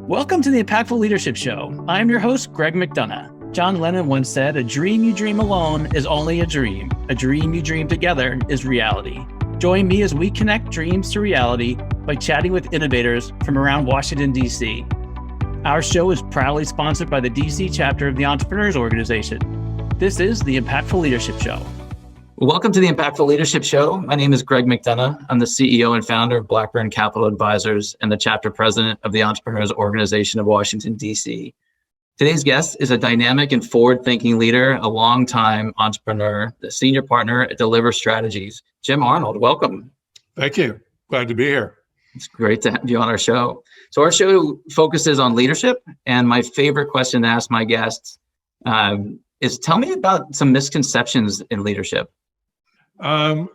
Welcome to the Impactful Leadership Show. I'm your host, Greg McDonough. John Lennon once said, "A dream you dream alone is only a dream. A dream you dream together is reality." Join me as we connect dreams to reality by chatting with innovators from around Washington, D.C. Our show is proudly sponsored by the D.C. chapter of the Entrepreneurs Organization. This is the Impactful Leadership Show. Welcome to the Impactful Leadership Show. My name is Greg McDonough. I'm the CEO and founder of Blackburn Capital Advisors and the chapter president of the Entrepreneurs Organization of Washington, D.C. Today's guest is a dynamic and forward-thinking leader, a longtime entrepreneur, the senior partner at Deliver Strategies. Jim Arnold, welcome. Thank you. Glad to be here. It's great to have you on our show. So our show focuses on leadership, and my favorite question to ask my guests is tell me about some misconceptions in leadership.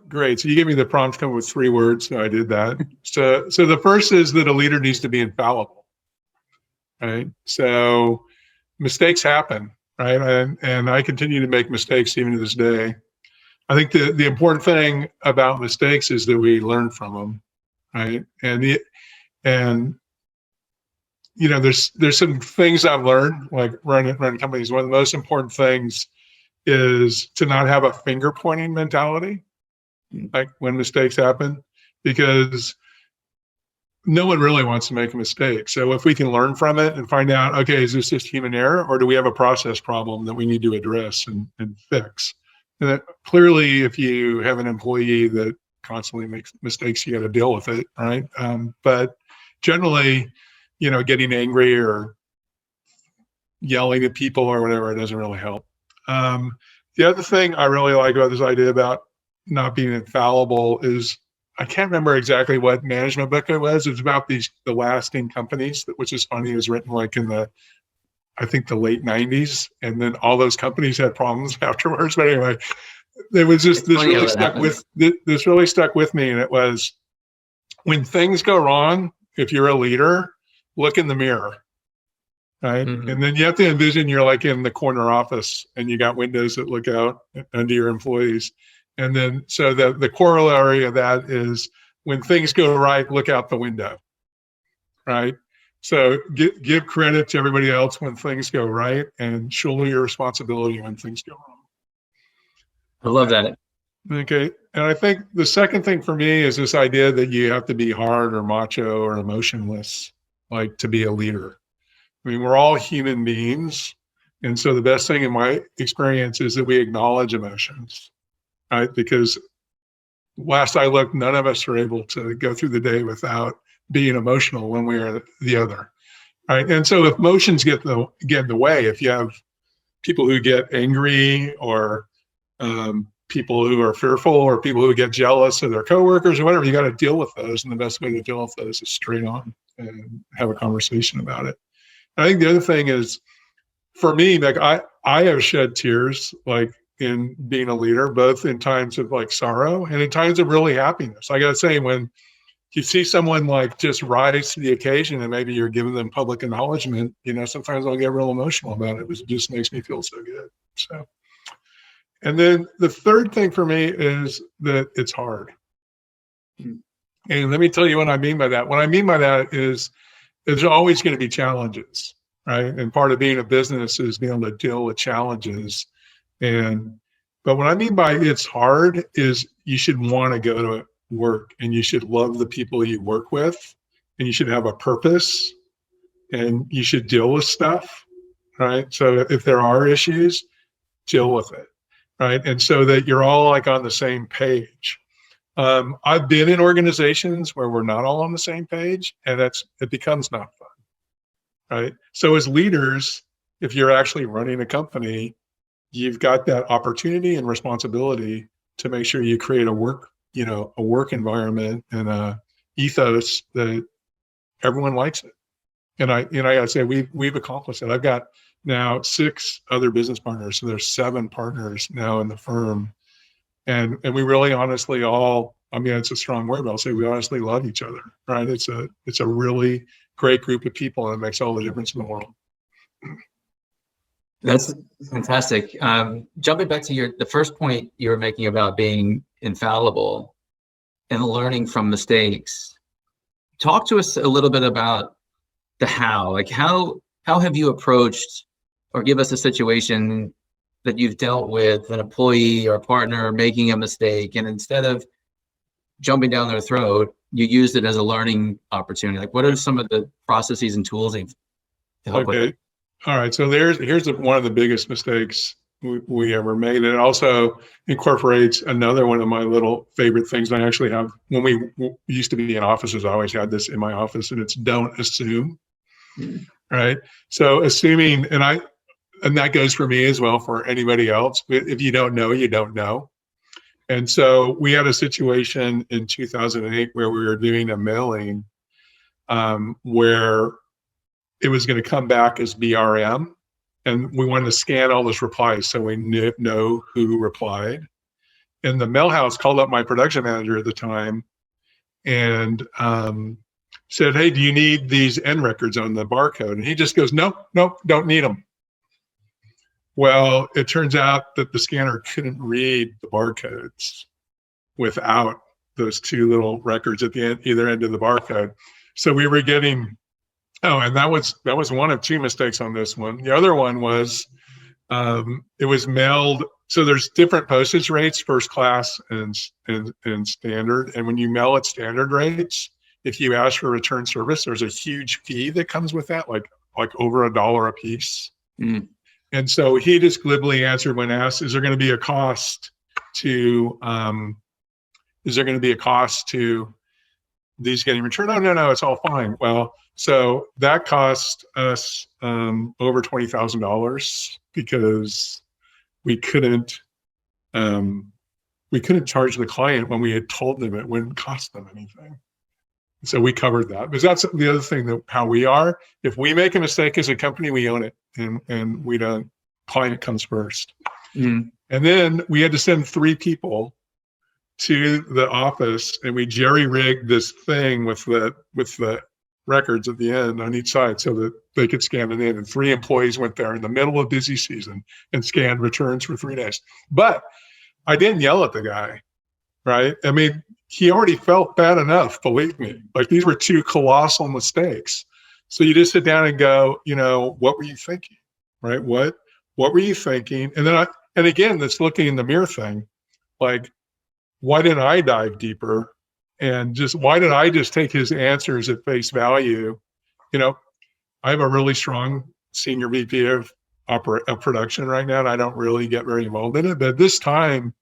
Great. So you gave me the prompt to come up with 3 words. So I did that. So the first is that a leader needs to be infallible, right? So mistakes happen, right? And I continue to make mistakes even to this day. I think the important thing about mistakes is that we learn from them, right? And you know, there's some things I've learned, like running companies. One of the most important things is to not have a finger pointing mentality, like when mistakes happen, because no one really wants to make a mistake. So if we can learn from it and find out, okay, is this just human error, or do we have a process problem that we need to address and fix? And that clearly, if you have an employee that constantly makes mistakes, you got to deal with it, right? But generally, you know, getting angry or yelling at people or whatever, it doesn't really help. The other thing I really like about this idea about not being infallible is, I can't remember exactly what management book it was. It's about the lasting companies, which is funny. It was written like in the late 90s. And then all those companies had problems afterwards. But anyway, there was just this really stuck with me. And it was, when things go wrong, if you're a leader, look in the mirror. Right. Mm-hmm. And then you have to envision you're like in the corner office and you got windows that look out under your employees. And then, so the corollary of that is, when things go right, look out the window. Right. So give credit to everybody else when things go right, and shoulder your responsibility when things go wrong. I love that. Okay. And I think the second thing for me is this idea that you have to be hard or macho or emotionless, like, to be a leader. I mean, we're all human beings. And so the best thing in my experience is that we acknowledge emotions, right? Because last I looked, none of us are able to go through the day without being emotional one way or the other, right? And so if emotions get in the way, if you have people who get angry, or people who are fearful, or people who get jealous of their coworkers or whatever, you got to deal with those. And the best way to deal with those is straight on and have a conversation about it. I think the other thing is, for me, like I have shed tears, like, in being a leader, both in times of like sorrow and in times of really happiness. I got to say, when you see someone like just rise to the occasion and maybe you're giving them public acknowledgement, you know, sometimes I'll get real emotional about it. It just makes me feel so good. So, and then the third thing for me is that it's hard. And let me tell you what I mean by that. What I mean by that is, there's always going to be challenges, right? And part of being a business is being able to deal with challenges. But what I mean by it's hard is, you should want to go to work, and you should love the people you work with, and you should have a purpose, and you should deal with stuff, right? So if there are issues, deal with it, right? And so that you're all like on the same page. I've been in organizations where we're not all on the same page, and it becomes not fun, right? So as leaders, if you're actually running a company, you've got that opportunity and responsibility to make sure you create a work environment and a ethos that everyone likes it. And I gotta say, we've accomplished it. I've got now 6 other business partners, so there's 7 partners now in the firm. And we really honestly all, I mean, it's a strong word, but I'll say we honestly love each other, right? It's a really great group of people, and it makes all the difference in the world. That's fantastic. Jumping back to the first point you were making about being infallible and learning from mistakes. Talk to us a little bit about the how. Like how have you approached, or give us a situation that you've dealt with an employee or a partner making a mistake, and instead of jumping down their throat, you used it as a learning opportunity? Like, what are some of the processes and tools to help with it? All right. So here's one of the biggest mistakes we ever made. And it also incorporates another one of my little favorite things. I actually have, when we used to be in offices, I always had this in my office, and it's don't assume. Right. So assuming, and that goes for me as well for anybody else. If you don't know, you don't know. And so we had a situation in 2008 where we were doing a mailing where it was going to come back as BRM, and we wanted to scan all those replies so we know who replied. And the mail house called up my production manager at the time and said, "Hey, do you need these end records on the barcode?" And he just goes, "Nope, don't need them." Well, it turns out that the scanner couldn't read the barcodes without those two little records at the end, either end of the barcode. So we were getting, and that was one of two mistakes on this one. The other one was it was mailed. So there's different postage rates, first class and standard. And when you mail at standard rates, if you ask for return service, there's a huge fee that comes with that, like over $1 a piece. Mm. And so he just glibly answered when asked, "Is there going to be a cost to these getting returned?" "Oh, no, it's all fine." Well, so that cost us over $20,000 because we couldn't charge the client when we had told them it wouldn't cost them anything. So we covered that, because that's the other thing, that how we are. If we make a mistake as a company, we own it, and we don't. Client comes first. Mm. And then we had to send 3 people to the office, and we jerry-rigged this thing with the records at the end on each side so that they could scan it in. And 3 employees went there in the middle of busy season and scanned returns for 3 days. But I didn't yell at the guy, right? I mean, he already felt bad enough, believe me. Like, these were 2 colossal mistakes. So you just sit down and go, what were you thinking, right? What were you thinking? And then again, this looking in the mirror thing, like, why didn't I dive deeper? And why did I just take his answers at face value? I have a really strong senior VP of production right now, and I don't really get very involved in it. But this time,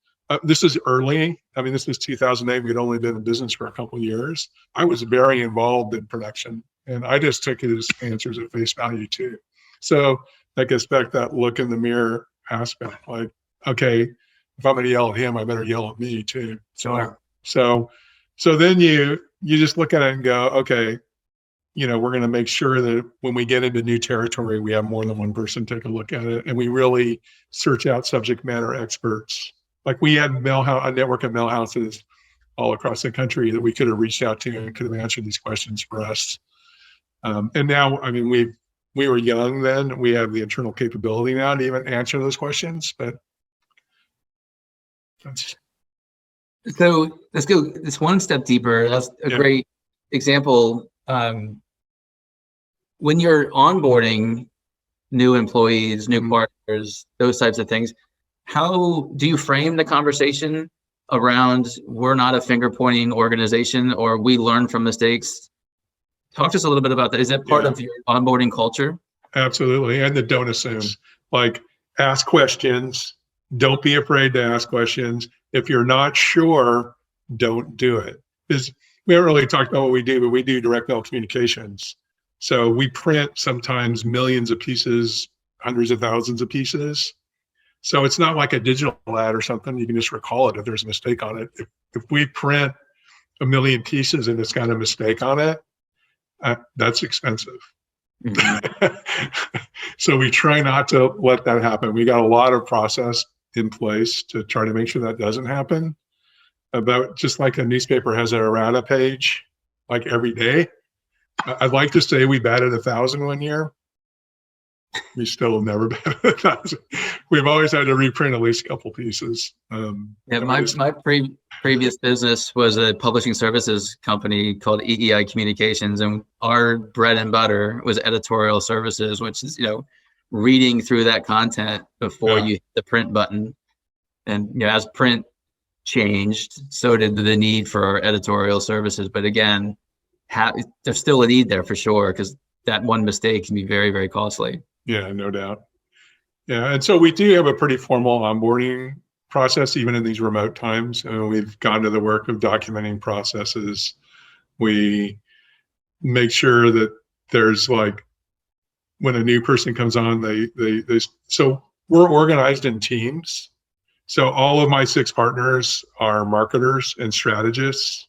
this is early. I mean, this was 2008. We'd only been in business for a couple of years. I was very involved in production, and I just took his answers at face value too. So that gets back to that look in the mirror aspect. Like, okay, if I'm going to yell at him, I better yell at me too. So then you just look at it and go, okay, we're going to make sure that when we get into new territory, we have more than one person take a look at it, and we really search out subject matter experts. Like, we had a network of mail houses all across the country that we could have reached out to and could have answered these questions for us. And now, I mean, we were young then. We have the internal capability now to even answer those questions. But so let's go this one step deeper. That's a great example. When you're onboarding new employees, new partners, those types of things, how do you frame the conversation around, we're not a finger pointing organization, or we learn from mistakes? Talk to us a little bit about that. Is that part of your onboarding culture? Absolutely. And the don't assume. Like, ask questions. Don't be afraid to ask questions. If you're not sure, don't do it. Because we haven't really talked about what we do, but we do direct mail communications. So we print sometimes millions of pieces, hundreds of thousands of pieces. So it's not like a digital ad or something. You can just recall it if there's a mistake on it. If we print 1 million pieces and it's got a mistake on it, that's expensive. Mm-hmm. So we try not to let that happen. We got a lot of process in place to try to make sure that doesn't happen. About just like a newspaper has an errata page, like every day. I'd like to say we batted 1,000 one year. We still have never been. We've always had to reprint at least a couple pieces. Yeah, my previous business was a publishing services company called EEI Communications, and our bread and butter was editorial services, which is, reading through that content before you hit the print button. And as print changed, so did the need for our editorial services. But again, there's still a need there for sure, because that one mistake can be very, very costly. Yeah, no doubt. Yeah, and so we do have a pretty formal onboarding process, even in these remote times. We've gone to the work of documenting processes. We make sure that there's when a new person comes on, so we're organized in teams. So all of my 6 partners are marketers and strategists.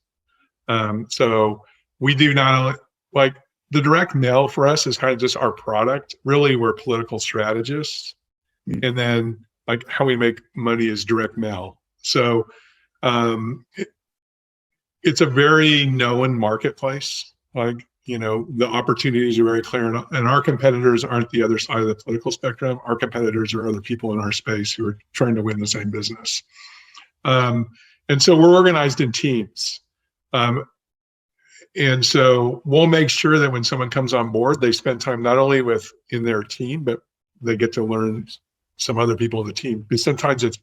So we do not only the direct mail for us is kind of just our product. Really, we're political strategists. And then how we make money is direct mail. So it's a very known marketplace. The opportunities are very clear, and our competitors aren't the other side of the political spectrum. Our competitors are other people in our space who are trying to win the same business. And so we're organized in teams. And so we'll make sure that when someone comes on board, they spend time not only in their team, but they get to learn some other people in the team. Because sometimes it's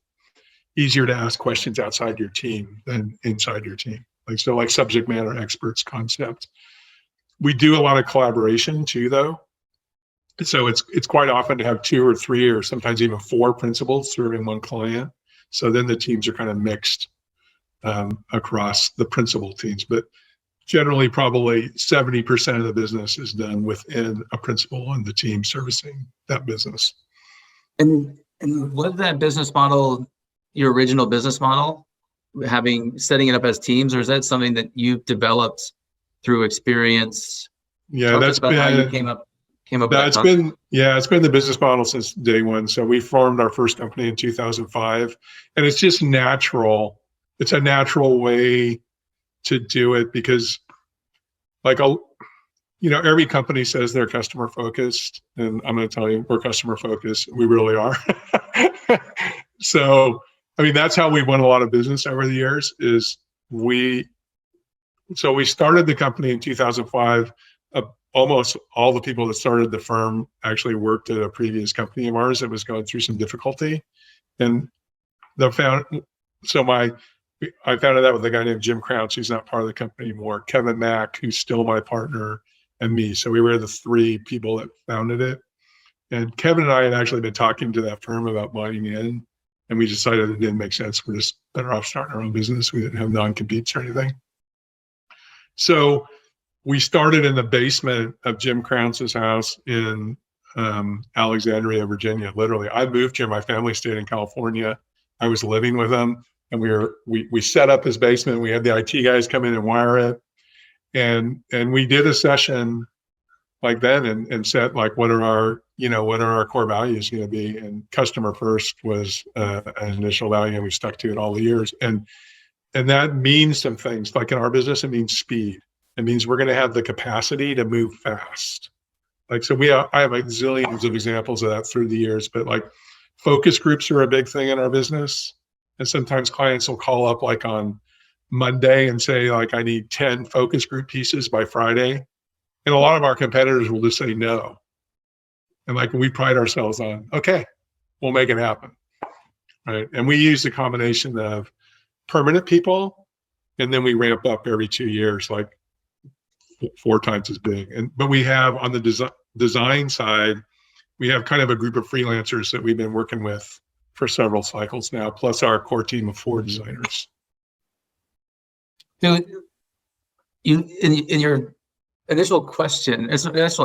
easier to ask questions outside your team than inside your team. Subject matter experts concept. We do a lot of collaboration too, though. So it's quite often to have 2 or 3 or sometimes even 4 principals serving one client. So then the teams are kind of mixed across the principal teams. But generally, probably 70% of the business is done within a principal and the team servicing that business. And was that business model your original business model, setting it up as teams, or is that something that you've developed through experience? Yeah, that's been how you came up. It's been the business model since day one. So we formed our first company in 2005, and it's just natural. It's a natural way to do it because, every company says they're customer focused, and I'm going to tell you, we're customer focused. We really are. So, that's how we won a lot of business over the years. So we started the company in 2005. Almost all the people that started the firm actually worked at a previous company of ours that was going through some difficulty, and I founded that with a guy named Jim Crouch, who's not part of the company anymore, Kevin Mack, who's still my partner, and me. So we were the 3 people that founded it. And Kevin and I had actually been talking to that firm about buying in, and we decided it didn't make sense. We're just better off starting our own business. We didn't have non-competes or anything. So we started in the basement of Jim Crouch's house in Alexandria, Virginia. Literally, I moved here. My family stayed in California. I was living with them. And we set up his basement. We had the IT guys come in and wire it, and we did a session like then and set what are our core values going to be, and customer first was an initial value, and we stuck to it all the years. And that means some things. In our business, it means speed. It means we're going to have the capacity to move fast. I have zillions of examples of that through the years, but focus groups are a big thing in our business. And sometimes clients will call up on Monday and say, I need 10 focus group pieces by Friday. And a lot of our competitors will just say no. And we pride ourselves on, okay, we'll make it happen. Right. And we use the combination of permanent people, and then we ramp up every 2 years, 4 times as big. But we have on the design side, we have kind of a group of freelancers that we've been working with for several cycles now, plus our core team of 4 designers. So in your initial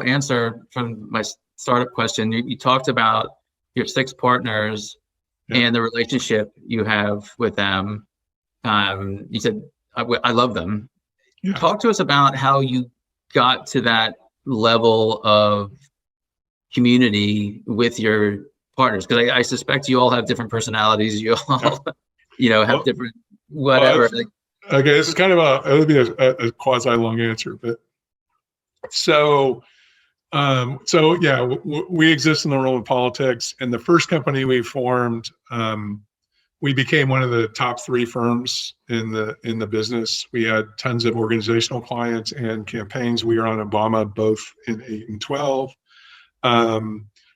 answer from my startup question, you talked about your 6 partners and the relationship you have with them. You said, I love them. Yeah. Talk to us about how you got to that level of community with your partners, because I suspect you all have different personalities. You all, have different whatever. Okay, this is kind of it would be a quasi long answer, but so So yeah, we exist in the world of politics, and the first company we formed, we became one of the top 3 firms in the business. We had tons of organizational clients and campaigns. We were on Obama both in 8 and 12.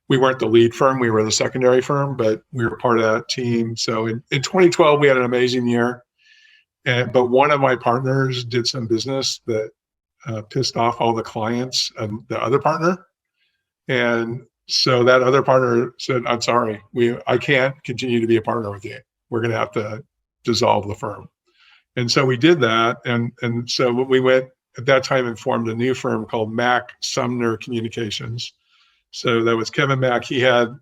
We weren't the lead firm; we were the secondary firm, but we were part of that team. So in 2012, we had an amazing year. But one of my partners did some business that pissed off all the clients of the other partner, and so that other partner said, "I'm sorry, I can't continue to be a partner with you. We're going to have to dissolve the firm." And so we did that. And so we went at that time and formed a new firm called Mack Sumner Communications. So that was Kevin Mack. He had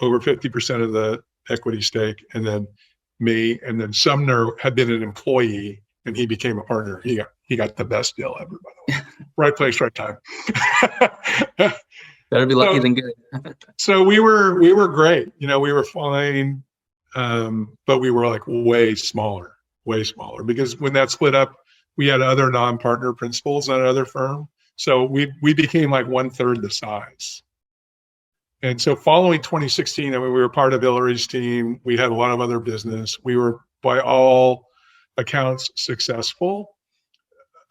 over 50% of the equity stake, and then me, and then Sumner had been an employee and he became a partner. He got the best deal ever, by the way. Right place, right time. Better be lucky than good. So we were great. We were fine. But we were like way smaller, because when that split up, we had other non-partner principals in another firm. So we became like 1/3 the size. And so following 2016, we were part of Hillary's team. We had a lot of other business. We were by all accounts successful.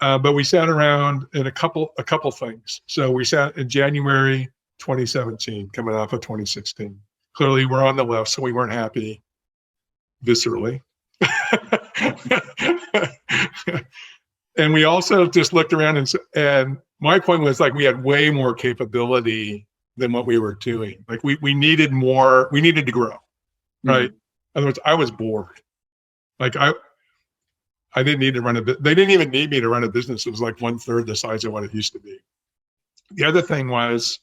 But we sat around in a couple things. So we sat in January 2017, coming off of 2016. Clearly we're on the left, so we weren't happy viscerally. And we also just looked around and my point was like, we had way more capability than what we were doing. Like we needed more, we needed to grow, right? In other words, I was bored. Like I didn't need to run they didn't even need me to run a business. It was like 1/3 the size of what it used to be. The other thing was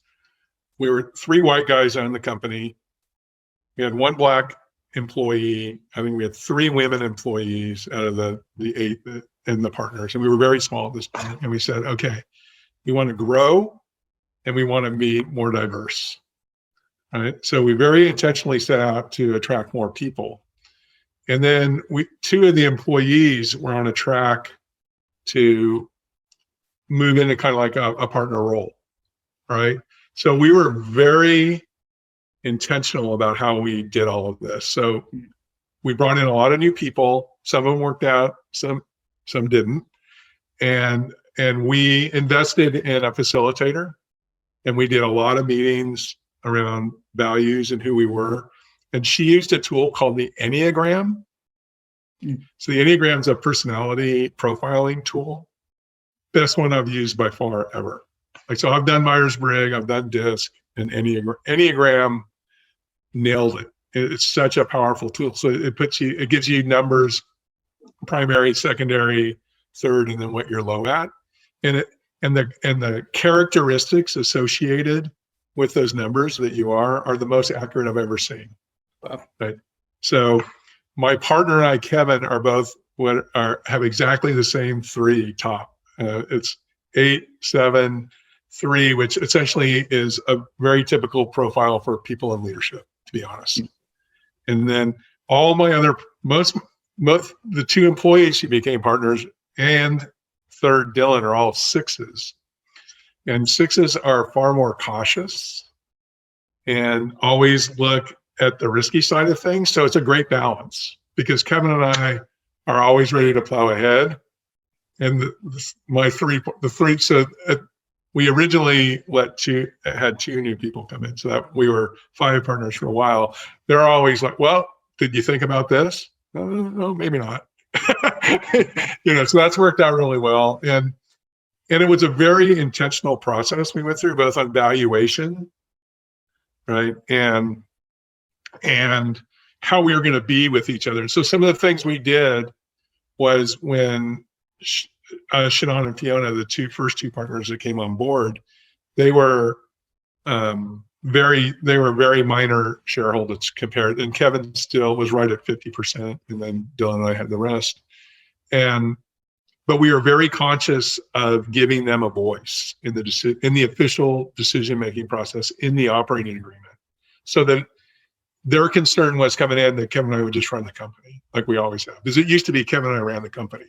we were 3 white guys on the company. We had 1 black employee. I think we had 3 women employees out of the 8 and the partners. And we were very small at this point. And we said, okay, we want to grow and we want to be more diverse. Right. So we very intentionally set out to attract more people. And then 2 of the employees were on a track to move into kind of like a partner role. Right. So we were very intentional about how we did all of this. So we brought in a lot of new people. Some of them worked out, some didn't. And we invested in a facilitator, and we did a lot of meetings around values and who we were. And she used a tool called the Enneagram. So the Enneagram is a personality profiling tool. Best one I've used by far ever. Like, so I've done Myers-Briggs, I've done DISC, and Enneagram nailed it. It's such a powerful tool. So it gives you numbers, primary, secondary, third, and then what you're low at. And the characteristics associated with those numbers that you are the most accurate I've ever seen. Wow. Right. So my partner and I, Kevin, are both have exactly the same 3 top. It's 8, 7, 3, which essentially is a very typical profile for people in leadership, to be honest. And then all my other, most the 2 employees who became partners and third Dylan are all 6s. And 6s are far more cautious and always look at the risky side of things. So it's a great balance, because Kevin and I are always ready to plow ahead. And we originally had 2 new people come in, so that we were 5 partners for a while. They're always like, well, did you think about this? No, maybe not. So that's worked out really well. And it was a very intentional process we went through, both on valuation, right? And how we were going to be with each other. So some of the things we did was when Shannon and Fiona, the first two partners that came on board, they were very minor shareholders compared, and Kevin still was right at 50%, and then Dylan and I had the rest. But we were very conscious of giving them a voice in the official decision-making process in the operating agreement, so that their concern was coming in that Kevin and I would just run the company like we always have. Because it used to be Kevin and I ran the company.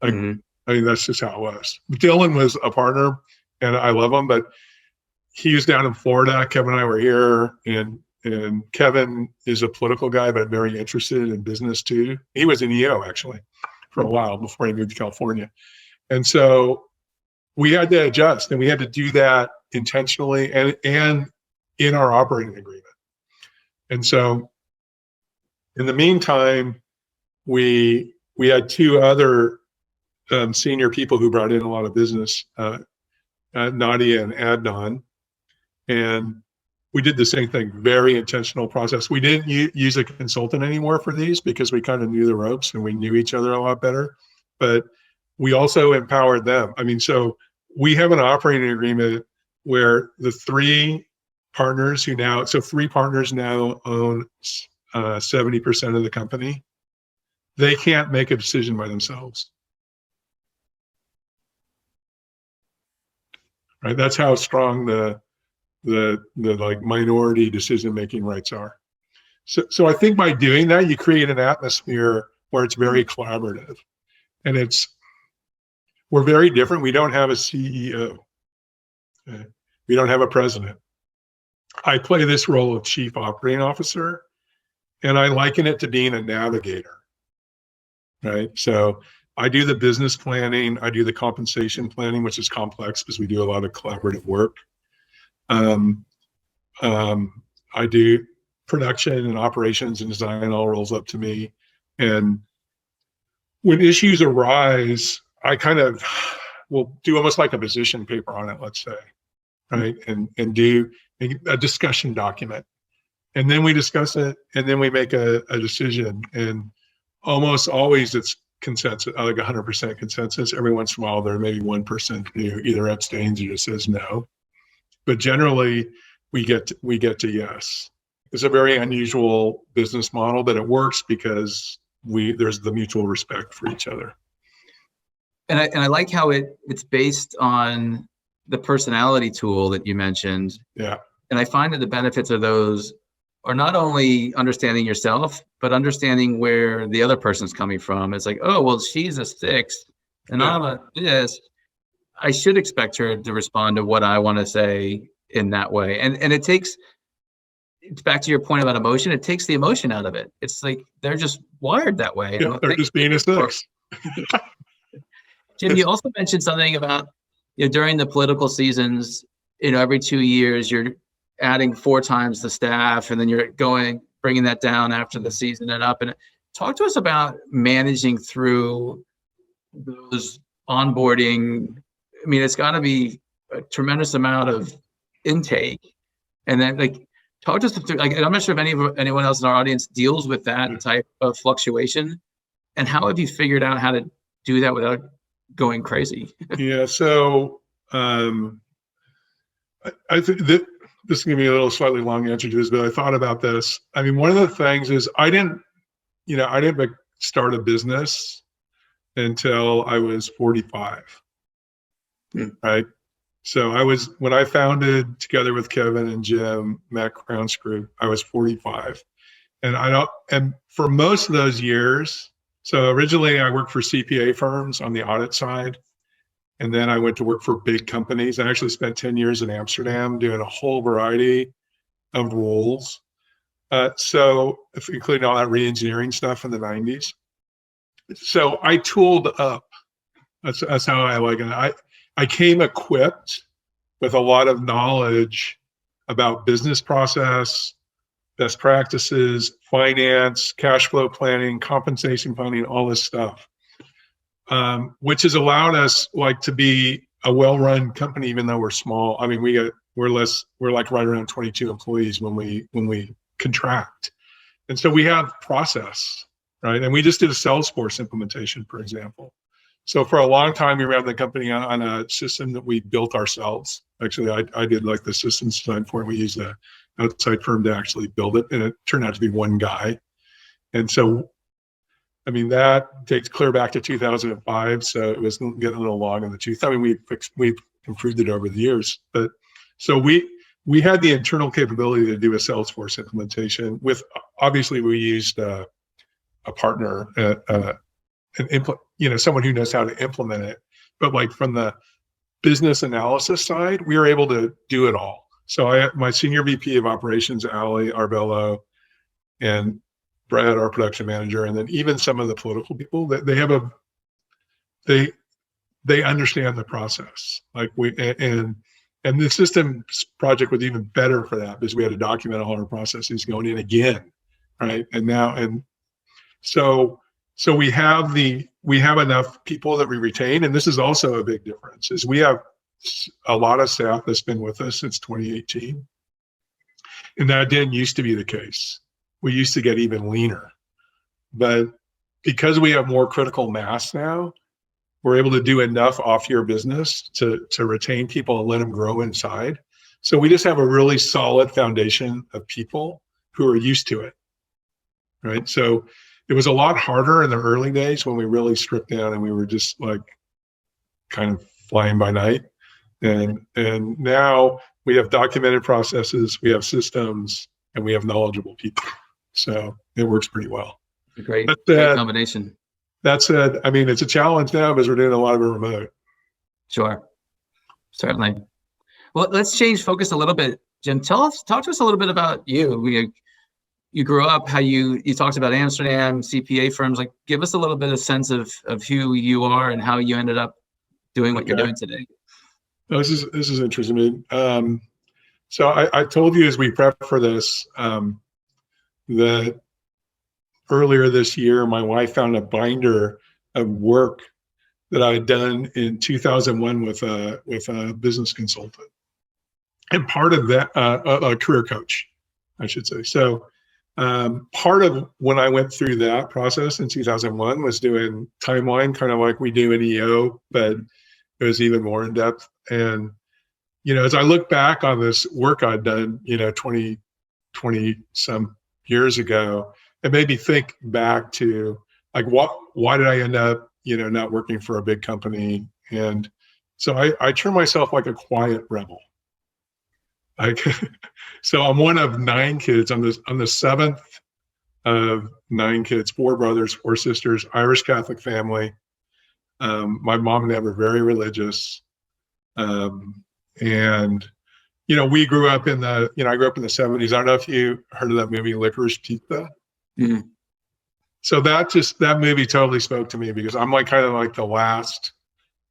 Like, I mean, that's just how it was. Dylan was a partner, and I love him, but he was down in Florida. Kevin and I were here, and Kevin is a political guy, but very interested in business too. He was in EO actually for a while before he moved to California. And so we had to adjust, and we had to do that intentionally and in our operating agreement. And so in the meantime, we had two other senior people who brought in a lot of business, Nadia and Adnan. And we did the same thing, very intentional process. We didn't use a consultant anymore for these because we kind of knew the ropes and we knew each other a lot better. But we also empowered them. I mean, so we have an operating agreement where the three partners now own 70% of the company. They can't make a decision by themselves. Right? That's how strong the like minority decision-making rights are. So I think by doing that, you create an atmosphere where it's very collaborative, and we're very different. We don't have a CEO. Okay? We don't have a president. I play this role of chief operating officer, and I liken it to being a navigator, right? So I do the business planning. I do the compensation planning, which is complex because we do a lot of collaborative work. I do production and operations and design, all rolls up to me. And when issues arise, I kind of will do almost like a position paper on it, let's say, right? And do a discussion document. And then we discuss it, and then we make a decision. And almost always it's consensus, like 100% consensus. Every once in a while, there may be one person who either abstains or just says no. But generally, we get to yes. It's a very unusual business model, but it works because there's the mutual respect for each other. And I like how it's based on the personality tool that you mentioned. Yeah. And I find that the benefits of those are not only understanding yourself, but understanding where the other person's coming from. It's like, oh, well, she's a 6 and I'm a this. I should expect her to respond to what I want to say in that way. And it's back to your point about emotion. It takes the emotion out of it. It's like they're just wired that way. Yeah, they're just being a 6. Jim, you also mentioned something about, during the political seasons, every 2 years you're adding 4 times the staff, and then you're bringing that down after the season and up. And talk to us about managing through those onboarding. I mean, it's got to be a tremendous amount of intake, and then talk to us through. I'm not sure if anyone else in our audience deals with that type of fluctuation, and how have you figured out how to do that without going crazy? Yeah, so I think that this is going to be a little slightly long answer to this, but I thought about this. I mean, one of the things is I didn't start a business until I was 45. Right. So when I founded together with Kevin and Jim, Matt Crown's group, I was 45. And for most of those years, so originally I worked for CPA firms on the audit side. And then I went to work for big companies. I actually spent 10 years in Amsterdam doing a whole variety of roles. So including all that re-engineering stuff in the 90s. So I tooled up. That's how I like it. I came equipped with a lot of knowledge about business process, best practices, finance, cash flow planning, compensation planning, all this stuff, which has allowed us to be a well-run company, even though we're small. I mean, we're like right around 22 employees when we contract, and so we have process, right? And we just did a Salesforce implementation, for example. So for a long time, we ran the company on a system that we built ourselves. Actually, I did the systems design for it. We used an outside firm to actually build it, and it turned out to be one guy. And so, I mean, that takes clear back to 2005. So it was getting a little long in the tooth. I mean, we've improved it over the years. But so we had the internal capability to do a Salesforce implementation. Obviously, we used a partner, someone who knows how to implement it. But from the business analysis side, we were able to do it all. So my senior VP of operations, Ali Arbello, and Brad, our production manager, and then even some of the political people, that they understand the process. Like and the systems project was even better for that because we had to document all our processes going in again, right? And so we have enough people that we retain, and this is also a big difference. Is we have a lot of staff that's been with us since 2018, and that didn't used to be the case. We used to get even leaner, but because we have more critical mass now, we're able to do enough off your business to retain people and let them grow inside. So we just have a really solid foundation of people who are used to it, right? So it was a lot harder in the early days when we really stripped down and we were just like kind of flying by night. And now we have documented processes, we have systems, and we have knowledgeable people. So it works pretty well. Great combination. That said, I mean, it's a challenge now because we're doing a lot of it remote. Sure. Certainly. Well, let's change focus a little bit. Jim, talk to us a little bit about you. You grew up, how you talked about Amsterdam, CPA firms. Like, give us a little bit of sense of who you are and how you ended up doing what you're doing today. No, this is interesting. So I told you as we prep for this that earlier this year, my wife found a binder of work that I had done in 2001 with a business consultant, and part of that a career coach, I should say. So part of when I went through that process in 2001 was doing timeline, kind of like we do in EO, but it was even more in depth. And as I look back on this work I'd done, 20 some years ago, it made me think back to like why did I end up not working for a big company? And so I term myself like a quiet rebel. So I'm one of 9 kids. I'm the 7th of 9 kids, 4 brothers, 4 sisters, Irish Catholic family. My mom and dad were very religious, and we grew up in the I grew up in the 70s. I don't know if you heard of that movie Licorice Pizza. Mm-hmm. So that movie totally spoke to me because I'm like kind of like the last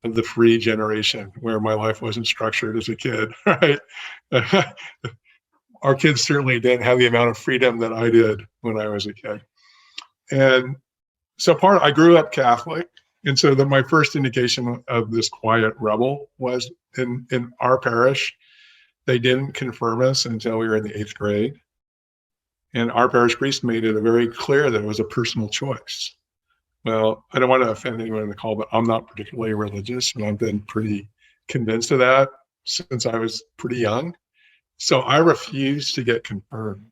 of the free generation where my life wasn't structured as a kid, right? Our kids certainly didn't have the amount of freedom that I did when I was a kid. And so I grew up Catholic. And so my first indication of this quiet rebel was in our parish, they didn't confirm us until we were in the 8th grade. And our parish priest made it very clear that it was a personal choice. Well, I don't want to offend anyone in the call, but I'm not particularly religious, and I've been pretty convinced of that since I was pretty young. So I refused to get confirmed.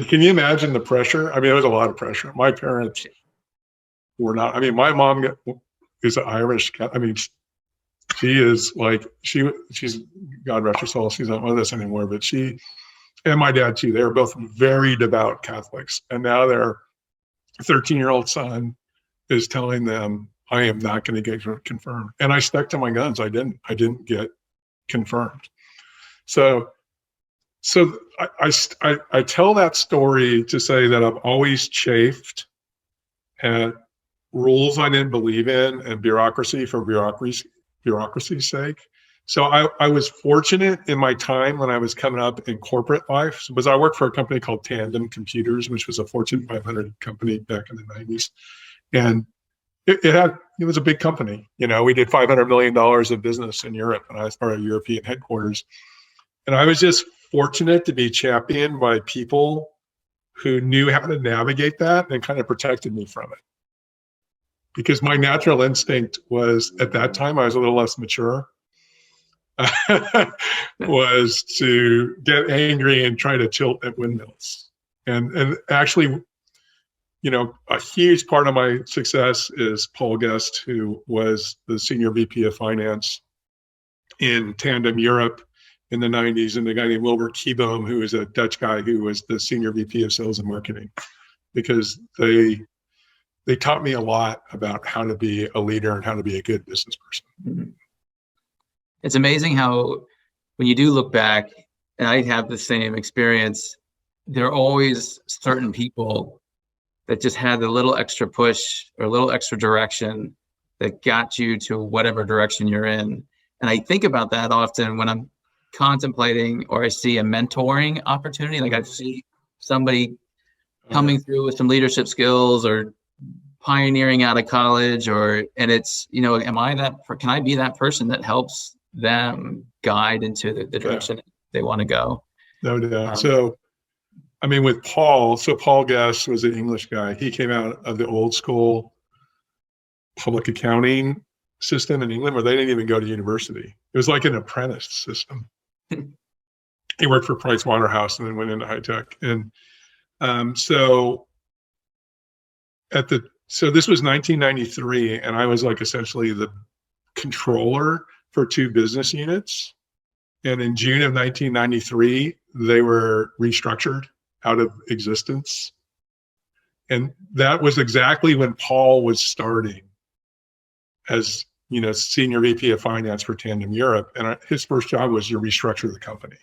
Can you imagine the pressure? I mean, there was a lot of pressure. My parents were not. I mean, my mom is Irish. I mean, she is like she's God rest her soul. She's not with us anymore, but she. And my dad too. They were both very devout Catholics. And now their 13-year-old son is telling them, I am not going to get confirmed. And I stuck to my guns. I didn't get confirmed. So I tell that story to say that I've always chafed at rules I didn't believe in and bureaucracy for bureaucracy's sake. So I was fortunate in my time when I was coming up in corporate life, because I worked for a company called Tandem Computers, which was a Fortune 500 company back in the 90s. And it was a big company. We did $500 million of business in Europe, and I was part of European headquarters. And I was just fortunate to be championed by people who knew how to navigate that and kind of protected me from it. Because my natural instinct was, at that time, I was a little less mature. Was to get angry and try to tilt at windmills. And actually, a huge part of my success is Paul Guest, who was the senior VP of finance in Tandem Europe in the 90s, and the guy named Wilbert Kieboom, who is a Dutch guy who was the senior VP of sales and marketing, because they taught me a lot about how to be a leader and how to be a good business person. It's amazing how when you do look back, and I have the same experience, there are always certain people that just had a little extra push or a little extra direction that got you to whatever direction you're in. And I think about that often when I'm contemplating or I see a mentoring opportunity. Like I see somebody coming through with some leadership skills or pioneering out of college, and it's, can I be that person that helps them guide into the direction they want to go? No doubt. With Paul, Paul Guest was an English guy. He came out of the old school public accounting system in England where they didn't even go to university. It was like an apprentice system. He worked for Price Waterhouse and then went into high tech. And so this was 1993, and I was like essentially the controller for 2 business units. And in June of 1993, they were restructured out of existence. And that was exactly when Paul was starting as, senior VP of finance for Tandem Europe. And his first job was to restructure the company.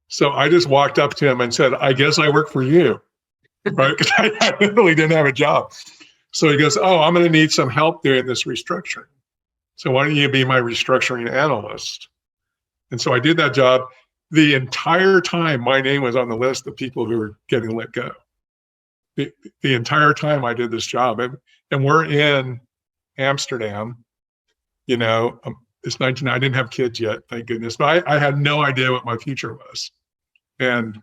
So I just walked up to him and said, I guess I work for you, right? Because I literally didn't have a job. So he goes, oh, I'm going to need some help doing this restructuring. So why don't you be my restructuring analyst? And so I did that job. The entire time my name was on the list of people who were getting let go. The entire time I did this job. And we're in Amsterdam, it's 19, I didn't have kids yet, thank goodness. But I had no idea what my future was. And,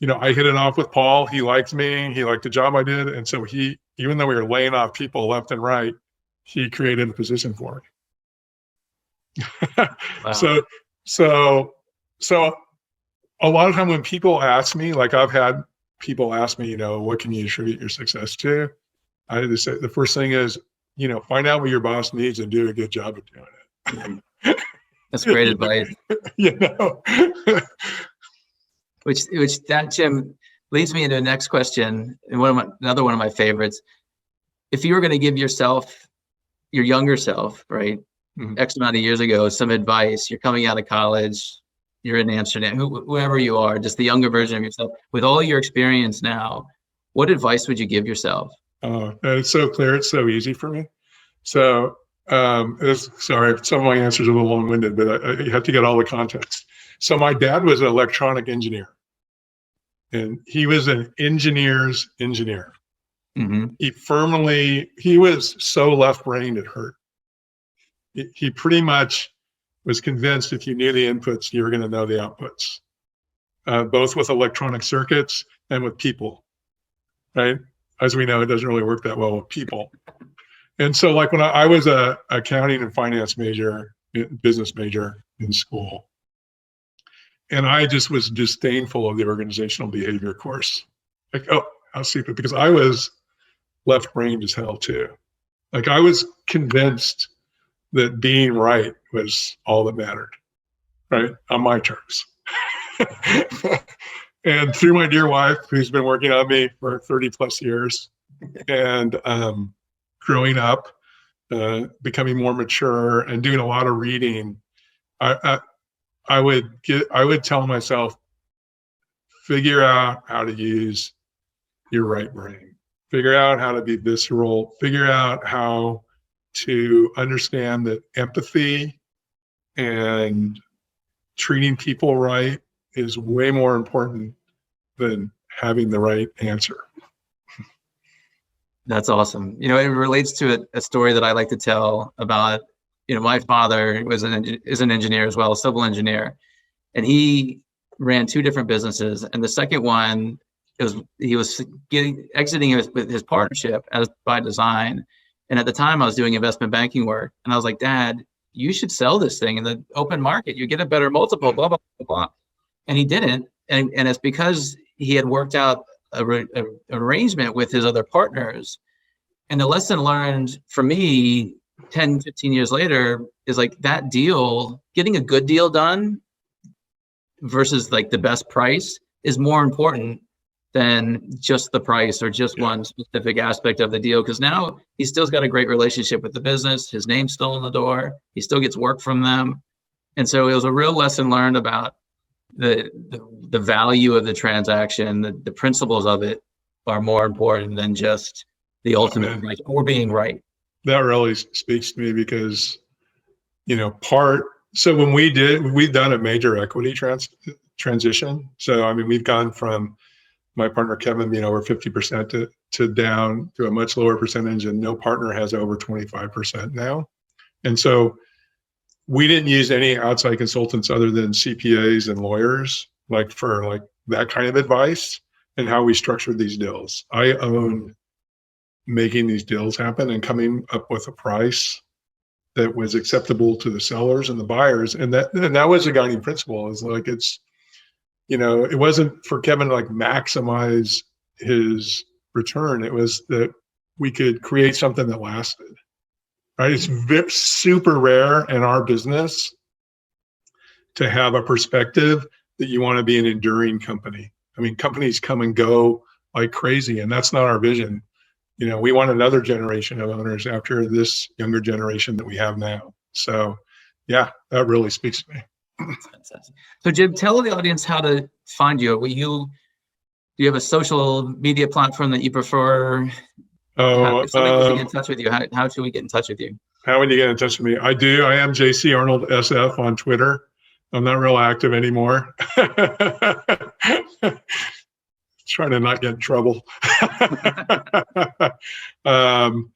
I hit it off with Paul. He liked me. He liked the job I did. And so even though we were laying off people left and right, he created a position for me. Wow. So a lot of time when people ask me, like I've had people ask me, what can you attribute your success to? I just say the first thing is, find out what your boss needs and do a good job of doing it. That's great advice. Which that, Jim, leads me into the next question, and another one of my favorites. If you were going to give yourself, your younger self, right, X amount of years ago, some advice, you're coming out of college, you're in Amsterdam, whoever you are, just the younger version of yourself, with all your experience now, what advice would you give yourself? Oh, it's so clear. It's so easy for me. So, sorry, some of my answers are a little long-winded, but I have to get all the context. So my dad was an electronic engineer, and he was an engineer's engineer. Mm-hmm. He was so left-brained it hurt. He pretty much was convinced if you knew the inputs, you were going to know the outputs, both with electronic circuits and with people, right? As we know, it doesn't really work that well with people. And so like when I was a accounting and finance major, business major in school, and I just was disdainful of the organizational behavior course. Like, oh, how stupid, because I was left-brained as hell too. Like I was convinced that being right was all that mattered, right? On my terms. And through my dear wife, who's been working on me for 30 plus years and growing up, becoming more mature and doing a lot of reading, I would tell myself, figure out how to use your right brain, figure out how to be visceral, figure out how to understand that empathy and treating people right is way more important than having the right answer. That's awesome. It relates to a story that I like to tell about, my father is an engineer as well, a civil engineer, and he ran 2 different businesses. And the second one, he was exiting his partnership as by design. And at the time I was doing investment banking work, and I was like, Dad, you should sell this thing in the open market. You get a better multiple, blah, blah, blah, blah. And he didn't. And it's because he had worked out an arrangement with his other partners. And the lesson learned for me 10, 15 years later is like that deal, getting a good deal done versus like the best price is more important than just the price or just one specific aspect of the deal. Because now he still's got a great relationship with the business. His name's still in the door. He still gets work from them. And so it was a real lesson learned about the value of the transaction. The principles of it are more important than just the ultimate right or being right. That really speaks to me because, so when we've done a major equity transition. So, we've gone from my partner, Kevin, being over 50% to down to a much lower percentage, and no partner has over 25% now. And so we didn't use any outside consultants other than CPAs and lawyers, for that kind of advice and how we structured these deals. I owned making these deals happen and coming up with a price that was acceptable to the sellers and the buyers. And that was the guiding principle. It wasn't for Kevin to maximize his return. It was that we could create something that lasted. Right? It's super rare in our business to have a perspective that you want to be an enduring company. Companies come and go like crazy, and that's not our vision. We want another generation of owners after this younger generation that we have now. So, yeah, that really speaks to me. So, Jim, tell the audience how to find you. Do you have a social media platform that you prefer? If somebody wants to get in touch with you, how should we get in touch with you? How would you get in touch with me? I do. I am JC Arnold SF on Twitter. I'm not real active anymore. Trying to not get in trouble. And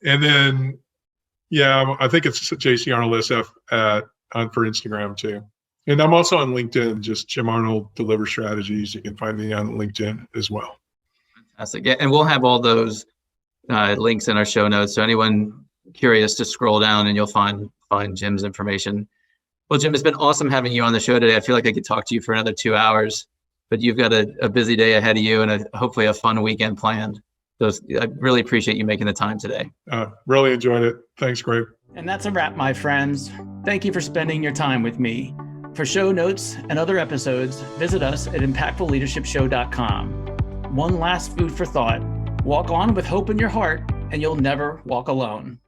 then, I think it's JC Arnold SF for Instagram too. And I'm also on LinkedIn, just Jim Arnold Deliver Strategies. You can find me on LinkedIn as well. Fantastic. Yeah, and we'll have all those links in our show notes. So anyone curious, just scroll down and you'll find Jim's information. Well, Jim, it's been awesome having you on the show today. I feel like I could talk to you for another 2 hours, but you've got a busy day ahead of you and hopefully a fun weekend planned. So I really appreciate you making the time today. Really enjoyed it. Thanks, Greg. And that's a wrap, my friends. Thank you for spending your time with me. For show notes and other episodes, visit us at impactfulleadershipshow.com. One last food for thought. Walk on with hope in your heart, and you'll never walk alone.